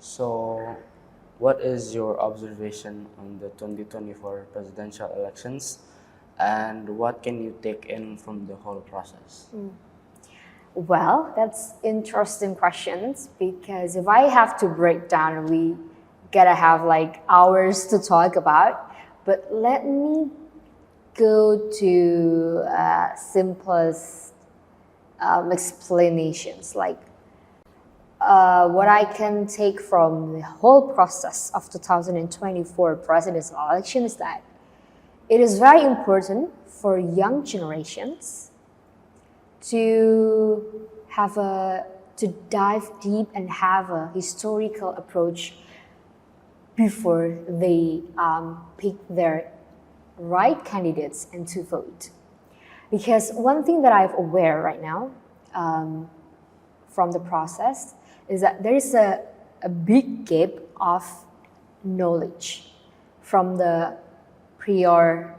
So, what is your observation on the 2024 presidential elections, and what can you take in from the whole process? Well, that's interesting questions because if I have to break down, we gotta have like hours to talk about. But let me go to simplest explanations. Like what I can take from the whole process of 2024 presidential election is that it is very important for young generations to dive deep and have a historical approach before they pick their right candidates and to vote. Because one thing that I'm aware right now from the process is that there is a big gap of knowledge from the prior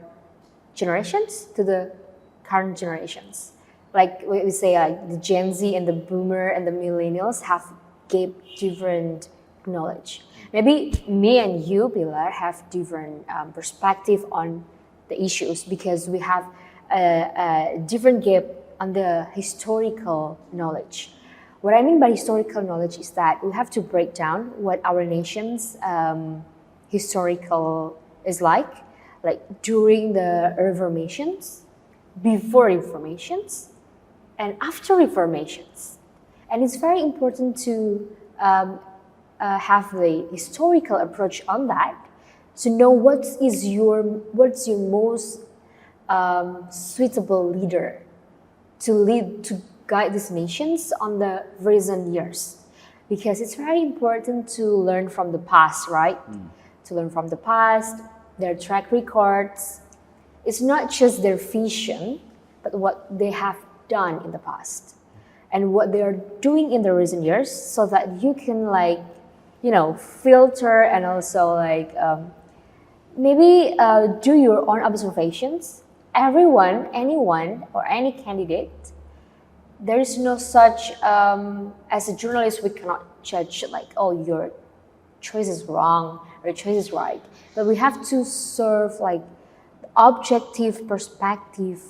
generations to the current generations. Like we say, like the Gen Z and the Boomer and the Millennials have gave different knowledge. Maybe me and you, Pilar, have different perspective on the issues because we have a different gap on the historical knowledge. What I mean by historical knowledge is that we have to break down what our nation's historical is like during the reformations, before reformations, and after reformations. And it's very important to have the historical approach on that to know what's your most suitable leader to guide these nations on the recent years, because it's very important to learn from the past, right? To learn from the past, their track records. It's not just their vision, but what they have done in the past and what they are doing in the recent years, so that you can filter and also maybe do your own observations. Anyone or any candidate, there is no such as a journalist we cannot judge your choice is wrong or your choice is right, but we have to serve objective perspective,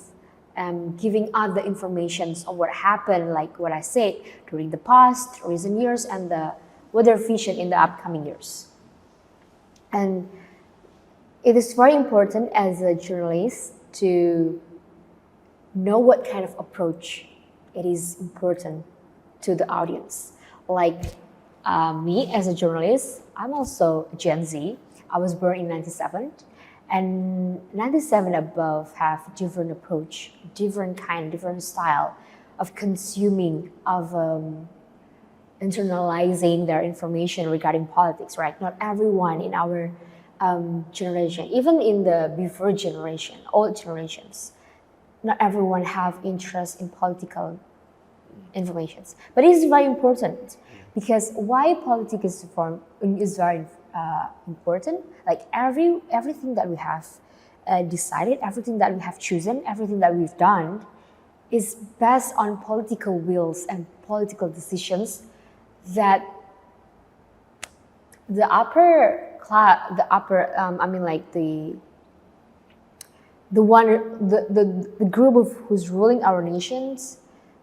giving out the informations of what happened, like what I said, during the past, recent years, and what their vision in the upcoming years. And it is very important as a journalist to know what kind of approach it is important to the audience. Like me as a journalist, I'm also a Gen Z. I was born in 97. And 97 above have different approach, different style of consuming, of internalizing their information regarding politics, right? Not everyone in our generation, even in the before generation, old generations, not everyone have interest in political informations. But it is very important because why politics is very important. Like everything that we have decided, everything that we have chosen, everything that we've done is based on political wills and political decisions that the upper class, the group of who's ruling our nations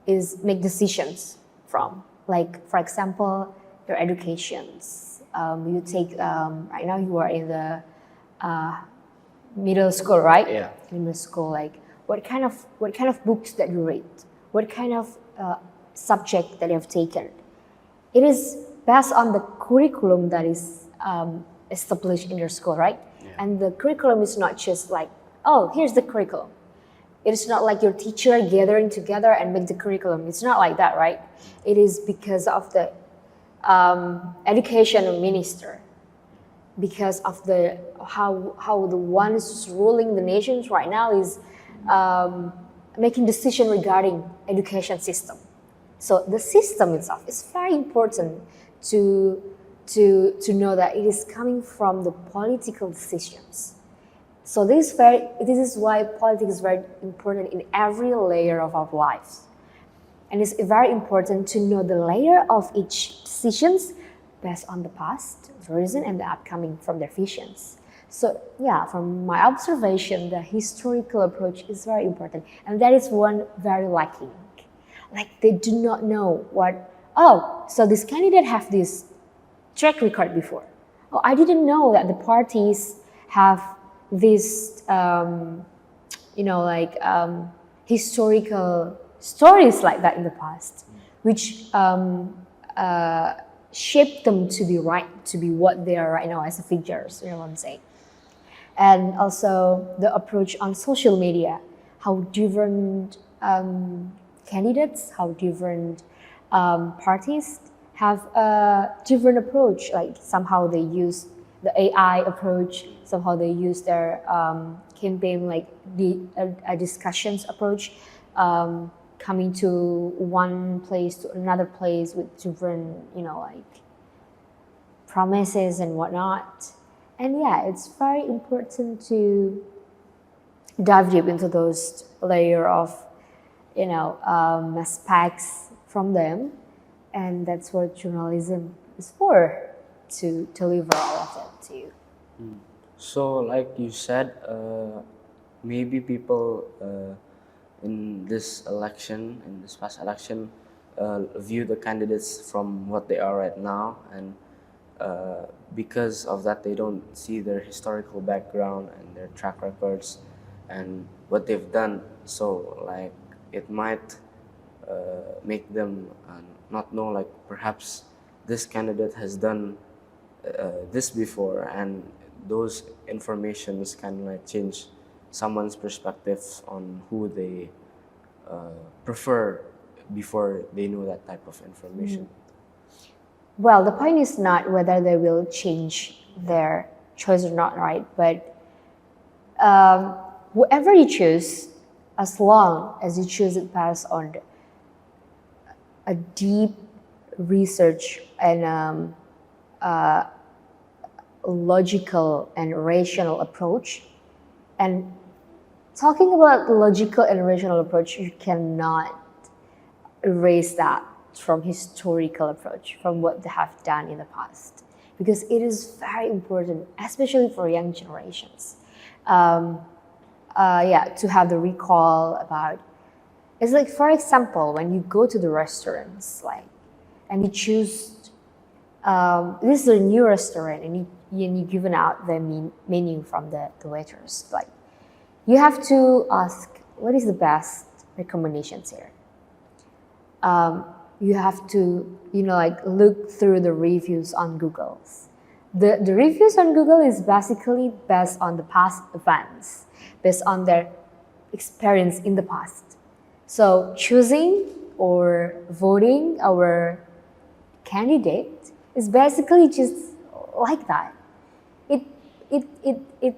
is make decisions from. Like for example, your educations. You take right now you are in the middle school, right? Yeah. Middle school, like what kind of books that you read, what kind of subject that you have taken. It is based on the curriculum that is established in your school, right? Yeah. And the curriculum is not just like, oh, here's the curriculum. It is not like your teacher gathering together and make the curriculum. It's not like that, right? It is because of the education minister, because of the how the ones ruling the nations right now is making decision regarding education system. So the system itself is very important to know that it is coming from the political decisions. So this is why politics is very important in every layer of our lives. And it's very important to know the layer of each decisions based on the past, the present, and the upcoming from their visions. So yeah, from my observation, the historical approach is very important, and that is one very lacking. Like they do not know what. Oh, so this candidate have this track record before. Oh, I didn't know that the parties have this, historical stories like that in the past, which shaped them to be right, to be what they are right now as a figures. You know what I'm saying? And also the approach on social media, how different candidates, how different parties have a different approach. Like somehow they use the AI approach, somehow they use their campaign like the discussions approach, coming to one place to another place with different, promises and whatnot. And yeah, it's very important to dive deep into those layer of, aspects from them, and that's what journalism is for, to deliver all of that to you. So, like you said, maybe people in this election, in this past election, view the candidates from what they are right now, and because of that, they don't see their historical background and their track records and what they've done. So, like, it might make them not know, like, perhaps this candidate has done this before, and those informations can like change someone's perspective on who they prefer before they know that type of information. Well, the point is not whether they will change their choice or not, right? But whoever you choose, as long as you choose it based on a deep research and logical and rational approach. And talking about logical and rational approach, you cannot erase that from historical approach, from what they have done in the past, because it is very important, especially for young generations. To have the recall about. It's like, for example, when you go to the restaurants, like, and you choose. This is a new restaurant, and you given out the menu from the waiters. Like, you have to ask, what is the best recommendations here? You have to, look through the reviews on Google. The reviews on Google is basically based on the past events, based on their experience in the past. So choosing or voting our candidate is basically just like that. It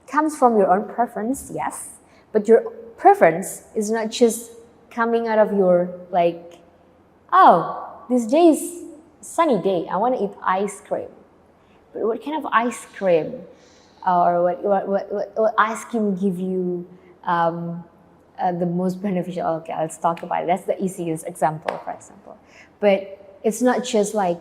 comes from your own preference, yes, but your preference is not just coming out of your like, oh, this day is sunny day, I want to eat ice cream. But what kind of ice cream, or what ice cream give you the most beneficial? Okay, let's talk about it. That's the easiest example, for example. But it's not just like,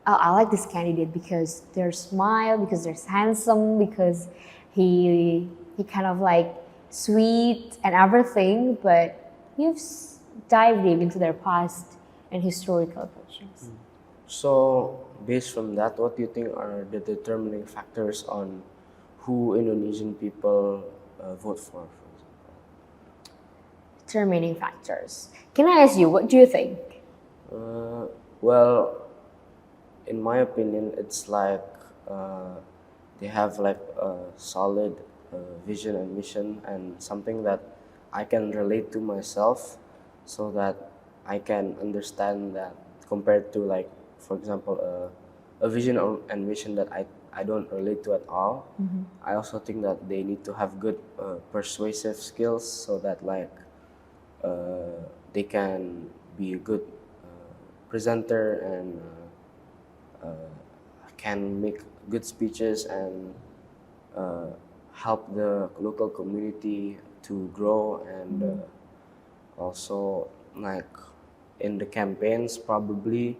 oh, I like this candidate because they're smile, because they're handsome, because he kind of like sweet and everything. But you've dived deep into their past and historical approaches. So, based from that, what do you think are the determining factors on who Indonesian people vote for example? Determining factors. Can I ask you, what do you think? Well, in my opinion, it's like they have like a solid vision and mission, and something that I can relate to myself, so that I can understand that, compared to, like, for example, a vision and mission that I don't relate to at all. I also think that they need to have good persuasive skills, so that like they can be a good presenter and can make good speeches and help the local community to grow, and also like in the campaigns probably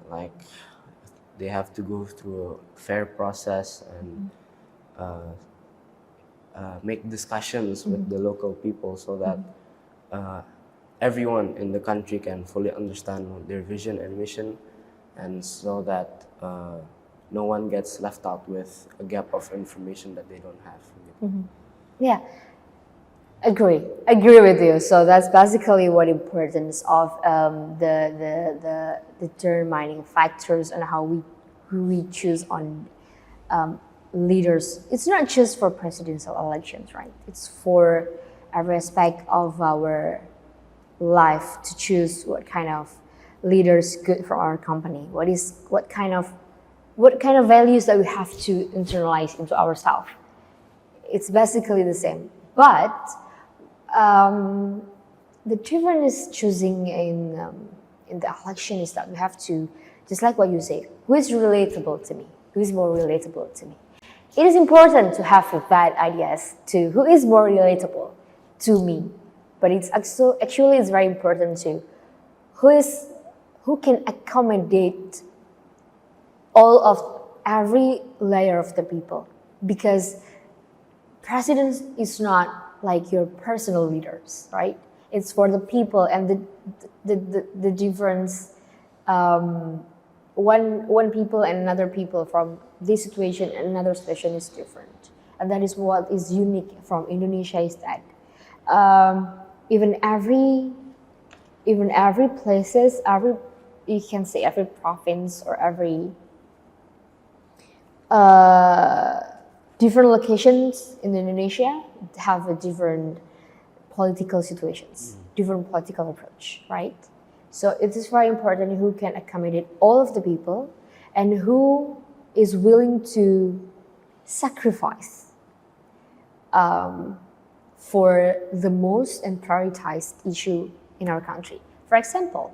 like they have to go through a fair process and make discussions with the local people so that uh, everyone in the country can fully understand their vision and mission, and so that no one gets left out with a gap of information that they don't have. Yeah, agree with you. So that's basically what importance of the determining factors and how who we choose on leaders. It's not just for presidential elections, right? It's for every aspect of our life to choose what kind of leaders good for our company. What kind of values that we have to internalize into ourselves. It's basically the same, but the difference choosing in the election is that we have to, just like what you say, who is relatable to me, who is more relatable to me. It is important to have that ideas to who is more relatable to me, but it's actually it's very important to who can accommodate all of every layer of the people, because president is not like your personal leaders, right? It's for the people, and the difference one people and another people from this situation and another situation is different, and that is what is unique from Indonesia is that even every places, every, you can say every province or every different locations in Indonesia have a different political situations, different political approach, right? So it is very important who can accommodate all of the people and who is willing to sacrifice for the most and prioritized issue in our country. For example,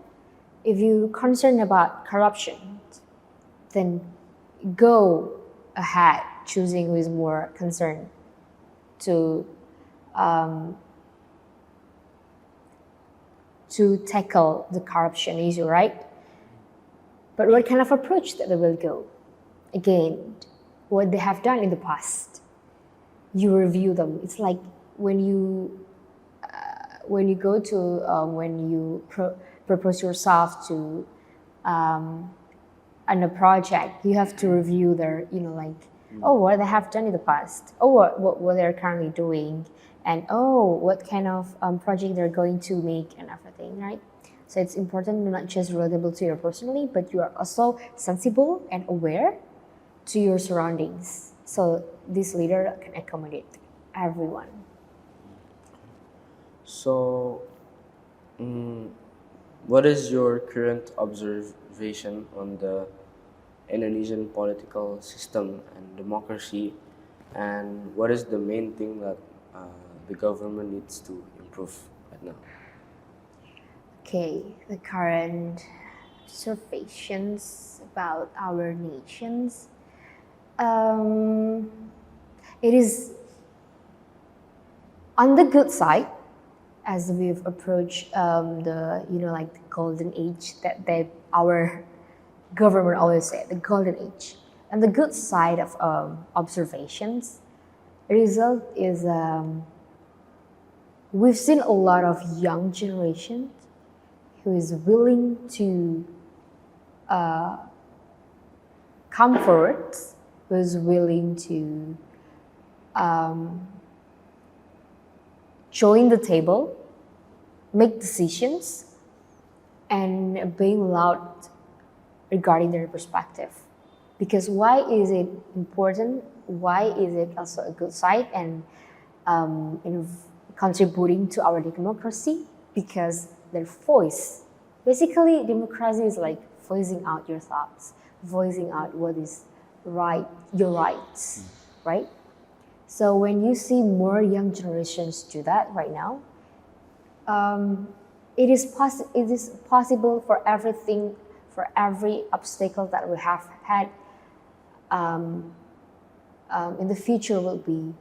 if you're concerned about corruption, then go ahead choosing who is more concerned to tackle the corruption issue, right? But what kind of approach that they will go? Again, what they have done in the past, you review them. It's like when you go to when you propose yourself to on a project, you have to review their, oh, what they have done in the past, oh, what they're currently doing, and oh, what kind of project they're going to make and everything, right? So it's important to not just relatable to you personally, but you are also sensible and aware to your surroundings. So this leader can accommodate everyone. So, what is your current observation on the Indonesian political system and democracy, and what is the main thing that the government needs to improve right now? Okay, the current observations about our nations. It is on the good side, as we've approached the like the golden age that our government always say, the golden age. And the good side of observations, the result is we've seen a lot of young generation who is willing to come forward, who is willing to join the table, make decisions, and being loud regarding their perspective. Because why is it important? Why is it also a good side and contributing to our democracy? Because their voice, basically democracy is like voicing out your thoughts, voicing out what is right, your rights, right? So when you see more young generations do that right now, it is possible for everything, for every obstacle that we have had in the future will be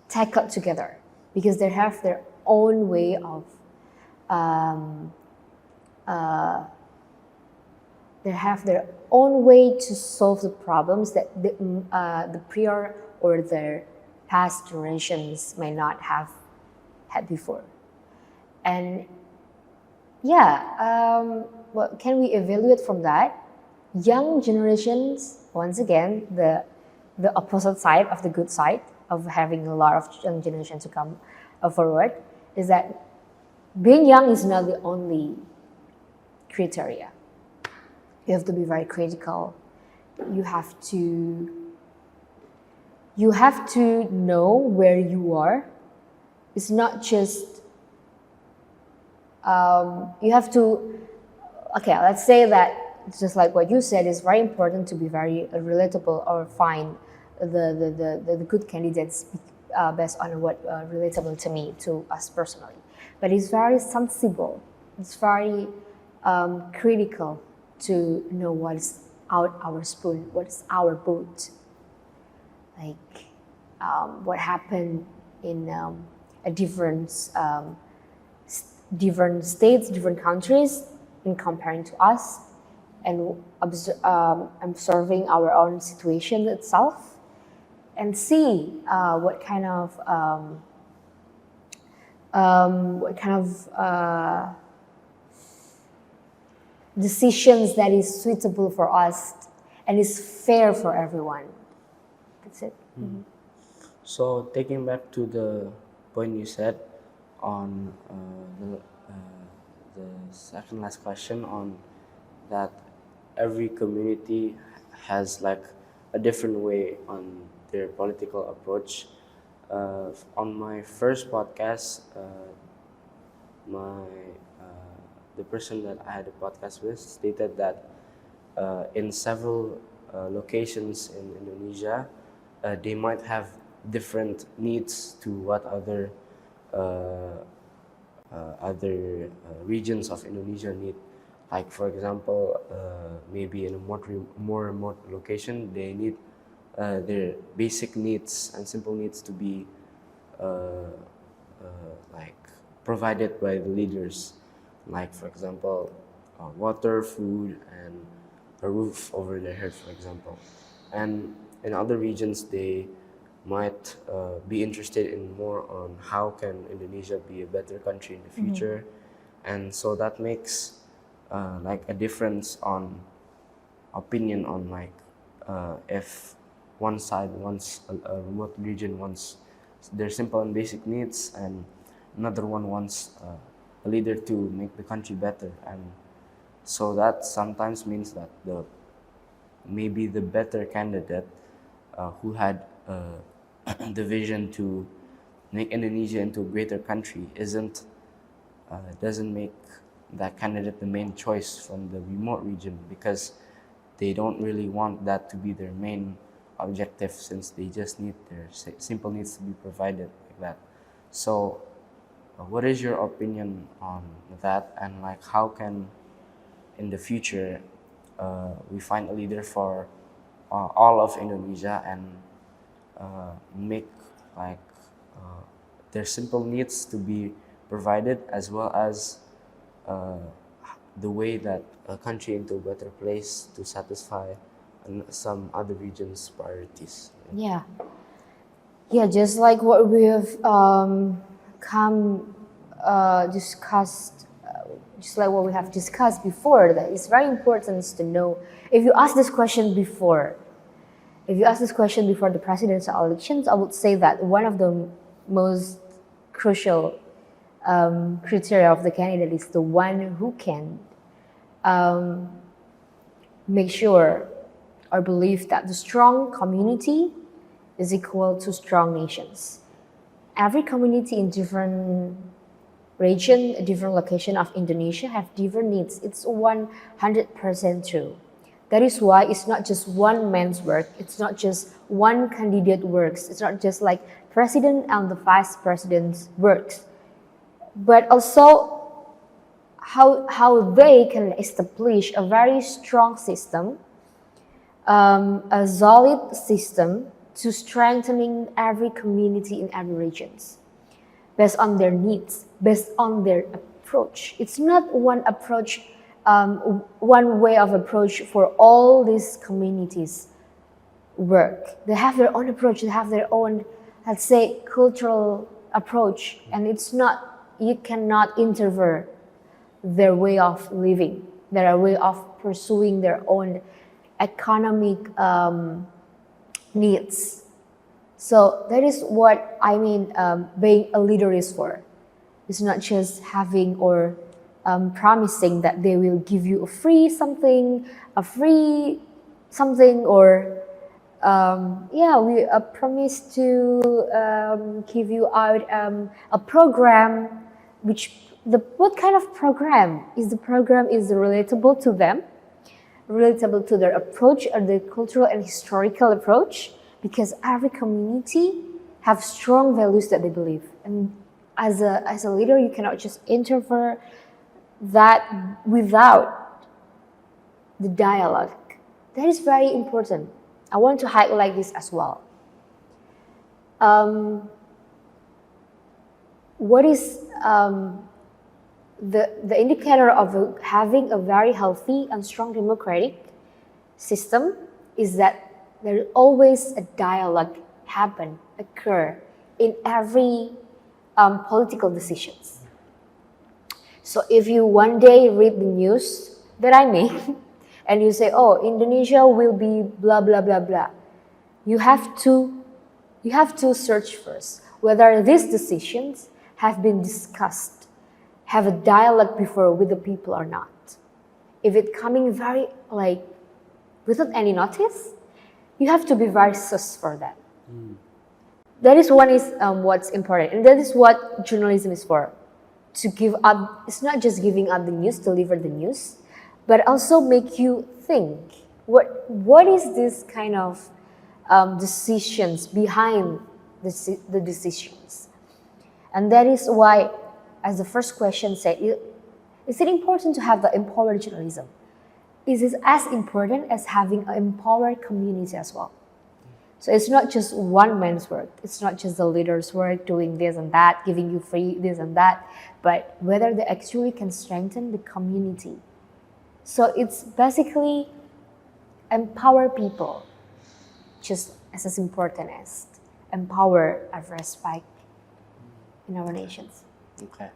tackled together, because they have their own way of they have their own way to solve the problems that the prior or their past generations may not have had before. And what can we evaluate from that? Young generations, once again, the opposite side of the good side of having a lot of young generation to come forward, is that being young is not the only criteria. You have to be very critical. You have to know where you are. It's not just you have to. Okay, let's say that just like what you said, it's very important to be very relatable or find the good candidates based on what relatable to me, to us personally. But it's very sensible. It's very critical to know what's out our spoon, what's our boat. Like what happened in a different states, different countries, in comparing to us, and observing our own situation itself, and see what kind of decisions that is suitable for us and is fair for everyone. That's it. Mm-hmm. So taking back to the point you said on the second last question, on that every community has like a different way on their political approach. On my first podcast, the person that I had a podcast with stated that in several locations in Indonesia, they might have different needs to what other regions of Indonesia need. Like for example, maybe in a more remote location, they need their basic needs and simple needs to be like provided by the leaders. Like for example, water, food, and a roof over their head, for example. And in other regions, they might be interested in more on how can Indonesia be a better country in the future. And so that makes like a difference on opinion on like if one side wants a remote region wants their simple and basic needs, and another one wants a leader to make the country better. And so that sometimes means that maybe the better candidate who had the vision to make Indonesia into a greater country doesn't make that candidate the main choice from the remote region, because they don't really want that to be their main objective, since they just need their simple needs to be provided like that. So what is your opinion on that, and like how can in the future we find a leader for all of Indonesia and make like their simple needs to be provided, as well as the way that a country into a better place to satisfy some other regions' priorities. Yeah, just like what we have discussed, just like what we have discussed before, that it's very important to know. If you ask this question before the presidential elections, I would say that one of the most crucial criteria of the candidate is the one who can make sure or believe that the strong community is equal to strong nations. Every community in different region, a different location of Indonesia have different needs. It's 100% true. That is why it's not just one man's work. It's not just one candidate works. It's not just like president and the vice president's works, but also how they can establish a very strong system, a solid system to strengthening every community in every regions, based on their needs, based on their approach. It's not one approach one way of approach for all these communities work. They have their own approach, they have their own, let's say, cultural approach, and it's not, you cannot interfere their way of living, their way of pursuing their own economic needs. So that is what I mean being a leader is for. It's not just having or promising that they will give you a free something, or we promise to give you out a program. What kind of program is the program? Is relatable to them, relatable to their approach or their cultural and historical approach? Because every community have strong values that they believe, and as a leader, you cannot just interfere that without the dialogue. That is very important. I want to highlight this as well. What is the indicator of having a very healthy and strong democratic system is that there is always a dialogue occur in every political decisions. So if you one day read the news that I make and you say, oh, Indonesia will be blah, blah, blah, blah, you have to search first whether these decisions have been discussed, have a dialogue before with the people or not. If it's coming very without any notice, you have to be very sus for that. That is what's important, and that is what journalism is for. To give up, it's not just giving up the news, deliver the news, but also make you think. What is this kind of decisions behind the decisions? And that is why, as the first question said, is it important to have the empowered journalism? Is it as important as having an empowered community as well? So it's not just one man's work. It's not just the leader's work doing this and that, giving you free this and that, but whether they actually can strengthen the community. So it's basically empower people, just as important as empower and respect in our nations. Okay.